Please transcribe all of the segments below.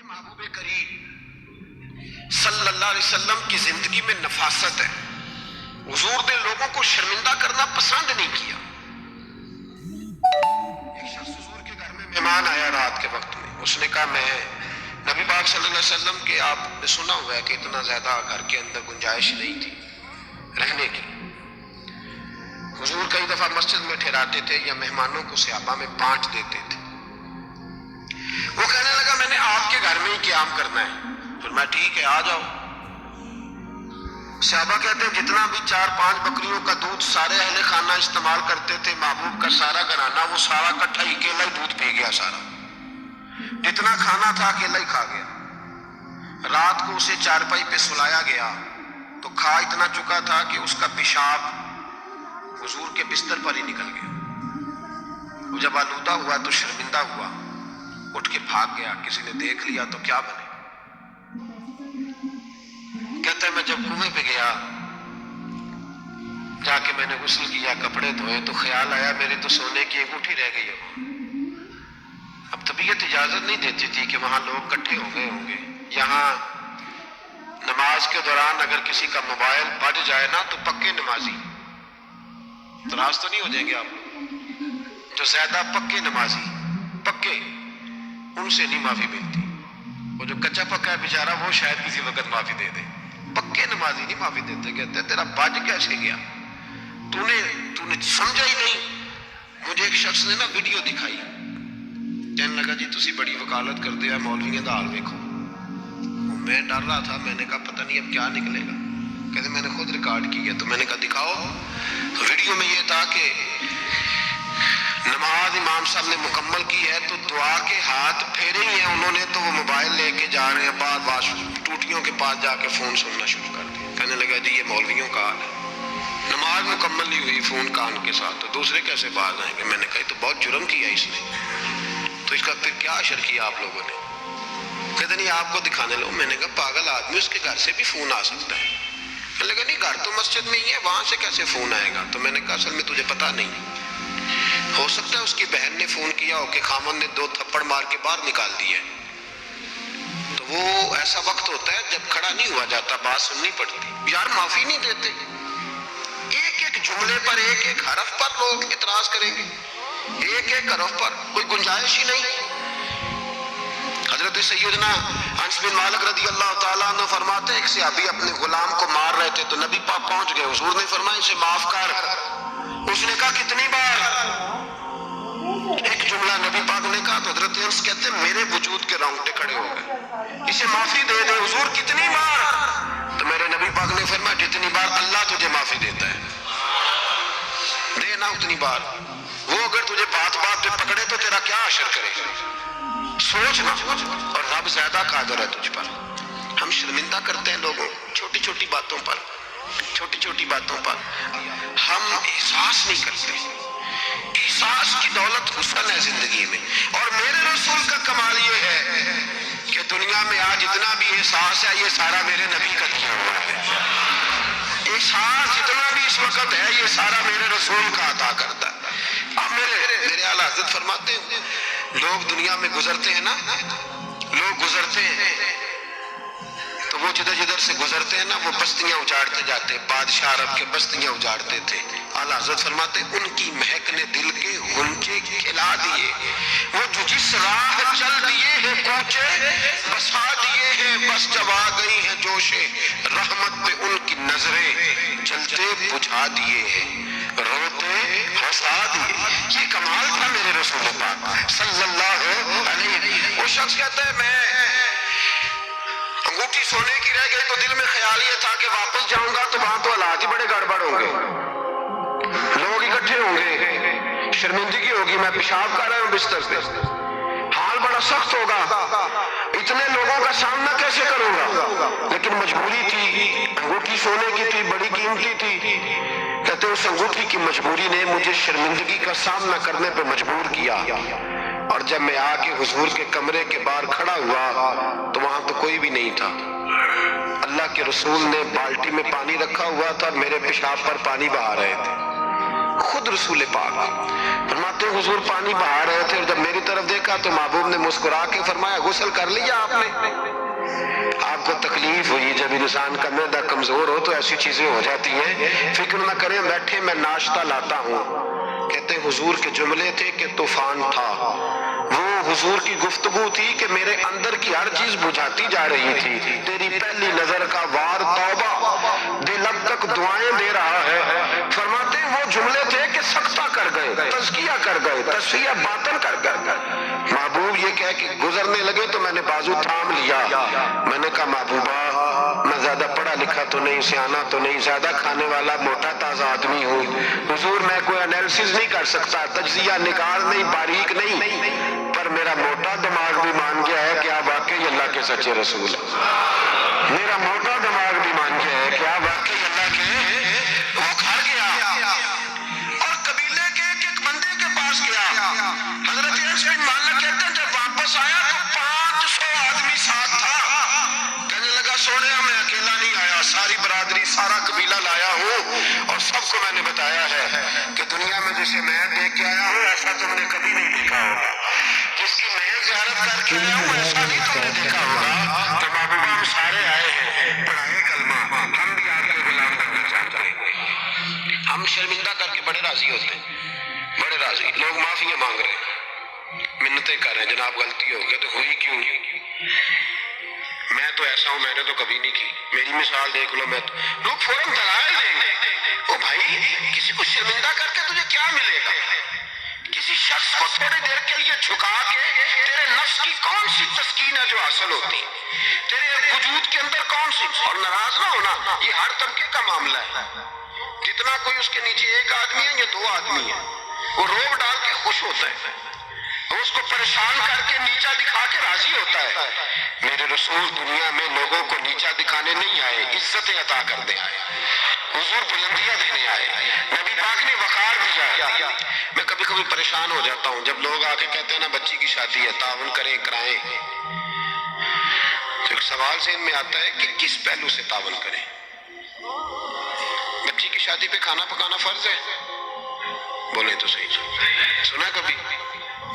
محبوب کریم صلی اللہ علیہ وسلم کی زندگی میں نفاست ہے. حضور نے لوگوں کو شرمندہ کرنا پسند نہیں کیا. ایک شخص حضور کے گھر میں مہمان آیا رات کے وقت میں. اس نے کہا میں نبی پاک صلی اللہ علیہ وسلم کے آپ نے سنا ہوا ہے کہ اتنا زیادہ گھر کے اندر گنجائش نہیں تھی رہنے کی. حضور کئی دفعہ مسجد میں ٹھہراتے تھے یا مہمانوں کو صحابہ میں بانٹ دیتے تھے. وہ کہنے لگا میں نے آپ کے گھر میں ہی قیام کرنا ہے. پھر میں ٹھیک ہے آ جاؤ. صحابہ کہتے ہیں جتنا بھی 4-5 بکریوں کا دودھ سارے اہل خانہ استعمال کرتے تھے محبوب کا سارا گھرانہ وہ سارا کٹھا ہی اکیلا ہی دودھ پی گیا. سارا جتنا کھانا تھا اکیلا ہی کھا گیا. رات کو اسے چارپائی پہ سلایا گیا تو کھا اتنا چکا تھا کہ اس کا پیشاب حضور کے بستر پر ہی نکل گیا. وہ جب آلودہ ہوا تو شرمندہ ہوا, اٹھ کے بھاگ گیا. کسی نے دیکھ لیا تو کیا بنے. کہتا ہے میں جب کنویں پہ گیا جا کے میں نے غسل کیا کپڑے دھوئے تو خیال آیا میرے تو سونے کی انگوٹھی رہ گئی ہے. اب طبیعت اجازت نہیں دیتی تھی کہ وہاں لوگ کٹھے ہو گئے ہوں گے. یہاں نماز کے دوران اگر کسی کا موبائل بج جائے نا تو پکے نمازی تراس تو نہیں ہو جائیں گے آپ. جو زیادہ پکے نمازی پکے ان سے نہیں معافی ملتی. وہ جو کچا پکا ہے بیچارہ وہ شاید کسی وقت معافی دے دے. پکے نمازی نہیں معافی دیتے. کہتے تیرا بج کیسے گیا تو نے سمجھا ہی نہیں. مجھے ایک شخص نے نا ویڈیو دکھائی. کہنے لگا جی تسی بڑی وکالت کر دیا مولویوں دا حال ویکھو. میں ڈر رہا تھا. میں نے کہا پتہ نہیں اب کیا نکلے گا. کہتے میں نے خود ریکارڈ کیا تو میں نے کہا دکھاؤ. ویڈیو میں یہ تھا کہ نماز امام صاحب نے مکمل کی ہے تو دعا کے ہاتھ پھیرے ہی ہیں انہوں نے تو وہ موبائل لے کے جا رہے ہیں بعد واش ٹوٹیوں کے پاس جا کے فون سننا شروع کر دیا. کہنے لگا جی یہ مولویوں کا حال ہے. نماز مکمل نہیں ہوئی فون کان کے ساتھ تو دوسرے کیسے باز آئیں گے. میں نے کہا تو بہت جرم کیا اس نے. تو اس کا پھر کیا اشر کیا آپ لوگوں نے. کہتے نہیں آپ کو دکھانے لو. میں نے کہا پاگل آدمی اس کے گھر سے بھی فون آ سکتا ہے. میں نے کہا نہیں گھر تو مسجد میں ہی ہے وہاں سے کیسے فون آئے گا. تو میں نے کہا اصل میں تجھے پتا نہیں ہو سکتا ہے اس کی بہن نے فون کیا ہو کہ خامن نے 2 تھپڑ مار کے باہر نکال دی ہے. تو وہ ایسا وقت ہوتا ہے جب کھڑا نہیں ہوا جاتا بات سننی پڑتی. یار معافی نہیں دیتے. ایک ایک جملے پر ایک ایک حرف پر لوگ اعتراض کریں گے. ایک ایک حرف پر کوئی گنجائش ہی نہیں. حضرت سیدنا انس بن مالک رضی اللہ تعالیٰ عنہ فرماتے ہیں ایک صحابی اپنے غلام کو مار رہے تھے تو نبی پاک پہنچ گئے. حضور نے فرمایا اسے معاف کر. اس نے کہا کتنی بار. ایک جملہ نبی پاک نے کہا تو حضرت انس کہتے ہیں میرے وجود کے رونگٹے کھڑے ہو گئے. اسے معافی دے دے. حضور کتنی بار. تو میرے نبی پاک نے فرمایا جتنی بار اللہ تجھے معافی دیتا ہے دے نا اتنی بار. وہ اگر تجھے بات بات پہ پکڑے تو تیرا کیا اثر کرے گا. سوچنا. اور رب زیادہ قادر ہے تجھ پر. ہم شرمندہ کرتے ہیں لوگوں چھوٹی چھوٹی باتوں پر. چھوٹی چھوٹی باتوں پر ہم احساس نہیں کرتے. احساس کی دولت حسن ہے زندگی میں. اور میرے رسول کا کمال یہ ہے کہ دنیا میں آج جتنا بھی احساس ہے یہ سارا میرے نبی کا دیا ہوا ہے. احساس جتنا بھی اس وقت ہے یہ سارا میرے رسول کا عطا کرتا ہے. اب میرے اعلیٰ حضرت فرماتے ہیں لوگ دنیا میں گزرتے ہیں نا لوگ گزرتے ہیں تو وہ جدھر جدھر سے گزرتے ہیں نا وہ بستیاں اجاڑتے جاتے. بادشاہ عرب کے بستیاں اجاڑتے تھے. اعلیٰ حضرت فرماتے ان کی مہک نے دل کے غنچے کھلا دیے. وہ جو جس راہ چل دیے ہیں کوچے بسا دیے ہیں بس جب آ گئی ہیں جوشے رحمت پہ ان کی نظریں چلتے بجھا دیے ہیں روتے ہنسا دیے. یہ کمال تھا میرے رسول پاک صلی اللہ علیہ وسلم. وہ شخص کہتا ہے میں انگوٹھی سونے کی رہ گئی تو دل میں خیال یہ تھا کہ واپس جاؤں گا تو وہاں تو حالات ہی بڑے گڑبڑ ہوں گے. لوگ اکٹھے ہوں گے شرمندگی ہوگی. میں پیشاب کر رہا ہوں بستر سے حال بڑا سخت ہوگا. اتنے لوگوں کا سامنا کیسے کروں گا. لیکن مجبوری تھی. انگوٹھی سونے کی تھی بڑی قیمتی تھی. کہتے اس انگوٹھی کی مجبوری نے مجھے شرمندگی کا سامنا کرنے پہ مجبور کیا. اور جب میں آ کے حضور کے کمرے کے باہر کھڑا ہوا تو وہاں تو کوئی بھی نہیں تھا. اللہ کے رسول نے بالٹی میں پانی رکھا ہوا تھا اور میرے پیشاب پر پانی بہا رہے تھے. خود رسول پاک فرماتے ہیں حضور پانی بہا رہے تھے اور جب میری طرف دیکھا تو محبوب نے مسکرا کے فرمایا غسل کر لیا آپ نے؟ آپ کو تکلیف ہوئی جب انسان کا معدہ کمزور ہو تو ایسی چیزیں ہو جاتی ہیں، فکر نہ کریں، بیٹھے میں ناشتہ لاتا ہوں۔ کہتے ہیں حضور کے جملے تھے کہ طوفان تھا، وہ حضور کی گفتگو تھی کہ میرے اندر کی ہر چیز بجھاتی جا رہی تھی، تیری پہلی نظر کا وار توبہ، دل اب تک دعائیں دے رہا ہے۔ فرماتے ہیں وہ جملے تھے کہ سکتہ کر گئے، تزکیہ کر گئے، تصفیہ باطن کر گئے۔ محبوب یہ کہہ کہ گزرنے لگے تو میں نے بازو تھام لیا، میں نے کہا محبوبہ میں زیادہ پڑھا لکھا تو نہیں، سیانا تو نہیں، زیادہ کھانے والا موٹا تازہ آدمی ہوں، حضور میں کوئی انالیسس نہیں کر سکتا، تجزیہ نگار نہیں، باریک نہیں، پر میرا موٹا دماغ بھی مان گیا ہے کہ آپ واقعی اللہ کے سچے رسول ہیں۔ میرا موٹا دماغ بھی مان گیا ہے کہ آپ واقعی اللہ کے، وہ گھر گیا اور قبیلے کے ایک بندے کے پاس گیا۔ حضرت انس بن مالک کہتے ہیں جب واپس آیا تو 500 آدمی ساتھ تھا۔ کہنے لگا سونے میں اکیلا نہیں آیا، ساری برادری سارا قبیلہ لایا ہوں اور سب کو میں نے بتایا ہے کہ دنیا میں جسے میں دیکھ کے آیا ہوں ایسا تم نے کبھی نہیں دیکھا ہوگا، جس کی میں زیارت کر کے آیا ہوں ایسا نہیں تم نے دیکھا ہوگا۔ تو محبوبہ ہم سارے آئے ہیں پڑھائے کلمہ، ہم بھی آپ کے غلام بننا چاہتے ہیں۔ ہم شرمندہ کر کے بڑے راضی ہوتے ہیں، بڑے راضی، لوگ معافیاں مانگ رہے ہیں، منتیں کر رہے ہیں جناب غلطی ہو گئی تو ہوئی کیوں؟ میں تو ایسا ہوں، میں نے تو کبھی نہیں کی، میری مثال دیکھ لو، میں تو لوگ فوراً دلائل دیں گے۔ او بھائی کسی کو شرمندہ کر کے تجھے کیا ملے گا؟ کسی شخص کو تھوڑی دیر کے لیے جھکا کے تیرے نفس کی کون سی تسکین ہے جو حاصل ہوتی، تیرے وجود کے اندر کون سی؟ اور ناراض نہ ہونا، یہ ہر طبقے کا معاملہ ہے، جتنا کوئی اس کے نیچے ایک آدمی ہے یا 2 آدمی ہے، وہ روب ڈال کے خوش ہوتا ہے، وہ اس کو پریشان کر کے نیچا دکھا کے راضی ہوتا ہے۔ میرے رسول دنیا میں لوگوں کو نیچا دکھانے نہیں آئے، عزتیں عطا کرنے آئے، حضور بلندیاں دینے آئے، نبی پاک نے وقار دیا۔ میں کبھی کبھی پریشان ہو جاتا ہوں جب لوگ آ کے کہتے ہیں نا بچی کی شادی ہے، تعاون کریں کرائیں، تو ایک سوال ذہن میں آتا ہے کہ کس پہلو سے تعاون کریں؟ بچی کی شادی پہ کھانا پکانا فرض ہے؟ بولے تو صحیح، سنا کبھی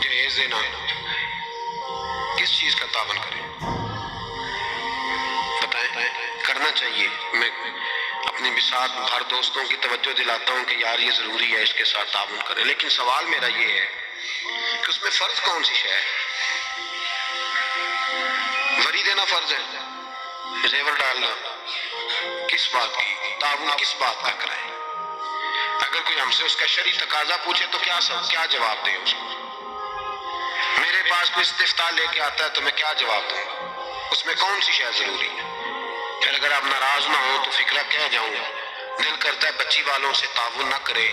جہیز دینا؟ کس چیز کا تعاون کریں بتائیں؟ کرنا چاہیے۔ میں اپنی بساط ہر دوستوں کی توجہ دلاتا ہوں کہ یار یہ ضروری ہے، اس کے ساتھ تعاون کریں، لیکن سوال میرا یہ ہے کہ اس میں فرض کون سی شے ہے؟ وری دینا فرض ہے، زیور ڈالنا کس بات کی؟ تعاون کس بات کا کرائیں؟ اگر کوئی ہم سے اس کا شرعی تقاضا پوچھے تو کیا جواب دیں اس کو؟ میرے پاس کوئی استفتاء لے کے آتا ہے تو میں کیا جواب دوں گا؟ اس میں کون سی شے ضروری ہے؟ پھر اگر آپ ناراض نہ ہو تو فکرہ کہہ جاؤں گا، دل کرتا ہے بچی والوں سے تعاون نہ کرے،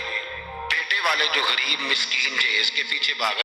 بیٹے والے جو غریب مسکین جہیز کے پیچھے بھاگ